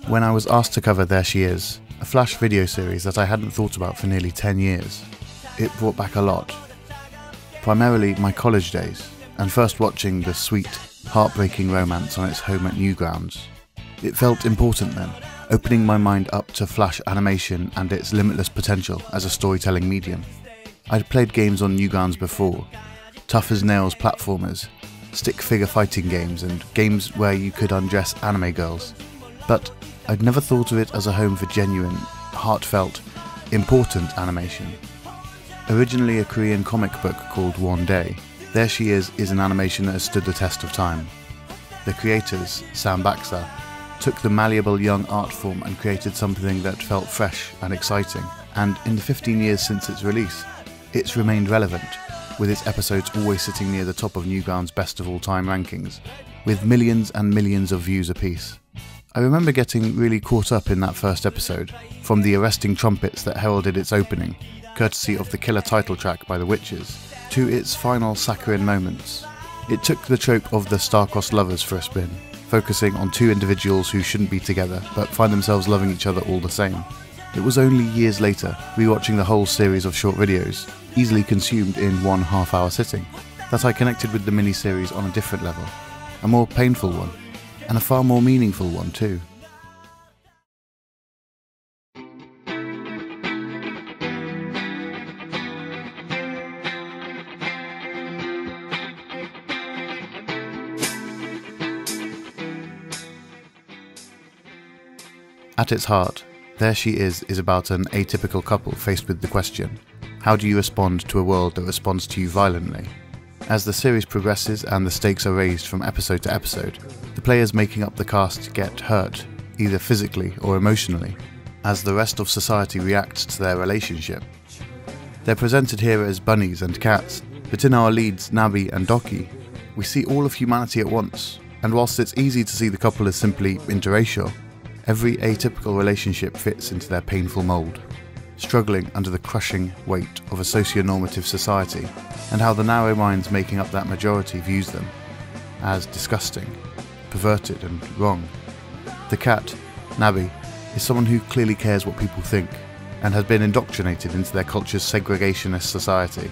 when I was asked to cover There She Is, a Flash video series that I hadn't thought about for nearly 10 years. It brought back a lot. Primarily my college days, and first watching the sweet, heartbreaking romance on its home at Newgrounds. It felt important then, opening my mind up to Flash animation and its limitless potential as a storytelling medium. I'd played games on Newgrounds before, tough-as-nails platformers, stick-figure fighting games, and games where you could undress anime girls. But I'd never thought of it as a home for genuine, heartfelt, important animation. Originally a Korean comic book called One Day, There She Is an animation that has stood the test of time. The creators, Sam Baksa, took the malleable young art form and created something that felt fresh and exciting, and in the 15 years since its release, it's remained relevant, with its episodes always sitting near the top of Newgrounds' best of all time rankings, with millions and millions of views apiece. I remember getting really caught up in that first episode, from the arresting trumpets that heralded its opening, courtesy of the killer title track by the Witches, to its final saccharine moments. It took the trope of the star-crossed lovers for a spin, focusing on two individuals who shouldn't be together but find themselves loving each other all the same. It was only years later, rewatching the whole series of short videos, easily consumed in one half-hour sitting, that I connected with the miniseries on a different level, a more painful one, and a far more meaningful one too. At its heart, There She Is about an atypical couple faced with the question, how do you respond to a world that responds to you violently? As the series progresses and the stakes are raised from episode to episode, the players making up the cast get hurt, either physically or emotionally, as the rest of society reacts to their relationship. They're presented here as bunnies and cats, but in our leads Nabi and Doki, we see all of humanity at once, and whilst it's easy to see the couple as simply interracial, every atypical relationship fits into their painful mould, struggling under the crushing weight of a socio-normative society, and how the narrow minds making up that majority views them as disgusting, perverted and wrong. The cat, Nabi, is someone who clearly cares what people think, and has been indoctrinated into their culture's segregationist society.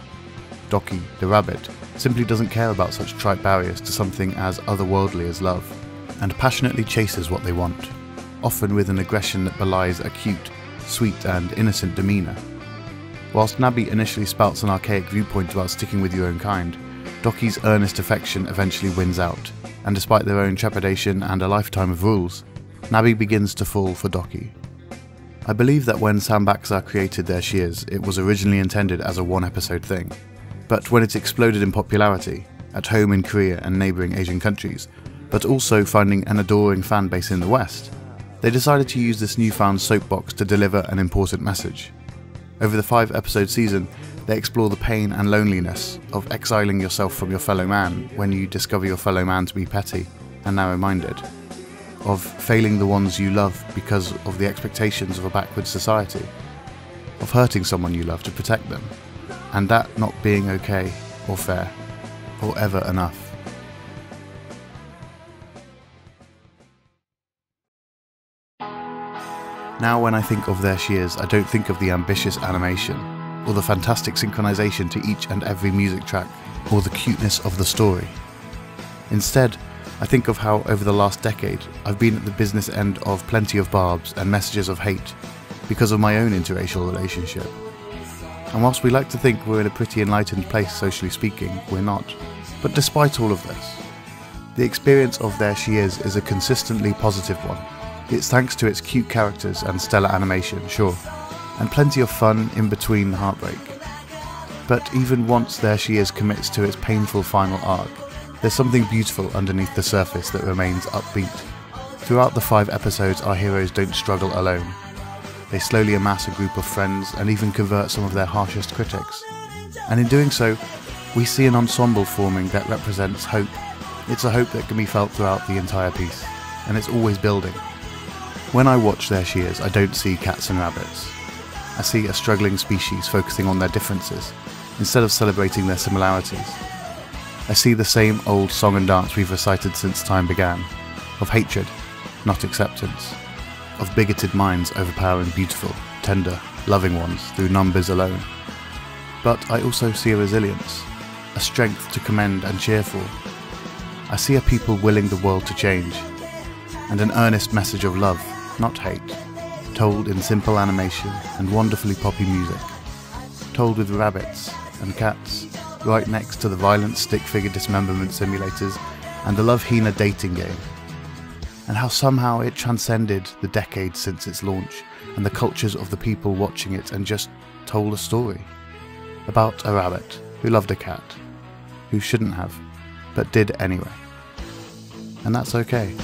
Doki, the rabbit, simply doesn't care about such trite barriers to something as otherworldly as love, and passionately chases what they want, often with an aggression that belies a cute, sweet and innocent demeanour. Whilst Nabi initially spouts an archaic viewpoint about sticking with your own kind, Doki's earnest affection eventually wins out, and despite their own trepidation and a lifetime of rules, Nabi begins to fall for Doki. I believe that when Sam Baksa created There She Is, it was originally intended as a one-episode thing, but when it exploded in popularity, at home in Korea and neighbouring Asian countries, but also finding an adoring fan base in the West, they decided to use this newfound soapbox to deliver an important message. Over the 5-episode season, they explore the pain and loneliness of exiling yourself from your fellow man when you discover your fellow man to be petty and narrow-minded, of failing the ones you love because of the expectations of a backward society, of hurting someone you love to protect them, and that not being okay or fair or ever enough. Now when I think of There She Is, I don't think of the ambitious animation, or the fantastic synchronization to each and every music track, or the cuteness of the story. Instead, I think of how over the last decade, I've been at the business end of plenty of barbs and messages of hate, because of my own interracial relationship. And whilst we like to think we're in a pretty enlightened place socially speaking, we're not. But despite all of this, the experience of There She Is a consistently positive one. It's thanks to its cute characters and stellar animation, sure, and plenty of fun in between the heartbreak. But even once There She Is commits to its painful final arc, there's something beautiful underneath the surface that remains upbeat. Throughout the 5 episodes, our heroes don't struggle alone. They slowly amass a group of friends and even convert some of their harshest critics. And in doing so, we see an ensemble forming that represents hope. It's a hope that can be felt throughout the entire piece, and it's always building. When I watch There She Is, I don't see cats and rabbits. I see a struggling species focusing on their differences, instead of celebrating their similarities. I see the same old song and dance we've recited since time began, of hatred, not acceptance, of bigoted minds overpowering beautiful, tender, loving ones through numbers alone. But I also see a resilience, a strength to commend and cheer for. I see a people willing the world to change, and an earnest message of love, not hate, told in simple animation and wonderfully poppy music, told with rabbits and cats, right next to the violent stick-figure dismemberment simulators and the Love Hina dating game, and how somehow it transcended the decades since its launch and the cultures of the people watching it and just told a story about a rabbit who loved a cat, who shouldn't have, but did anyway. And that's okay.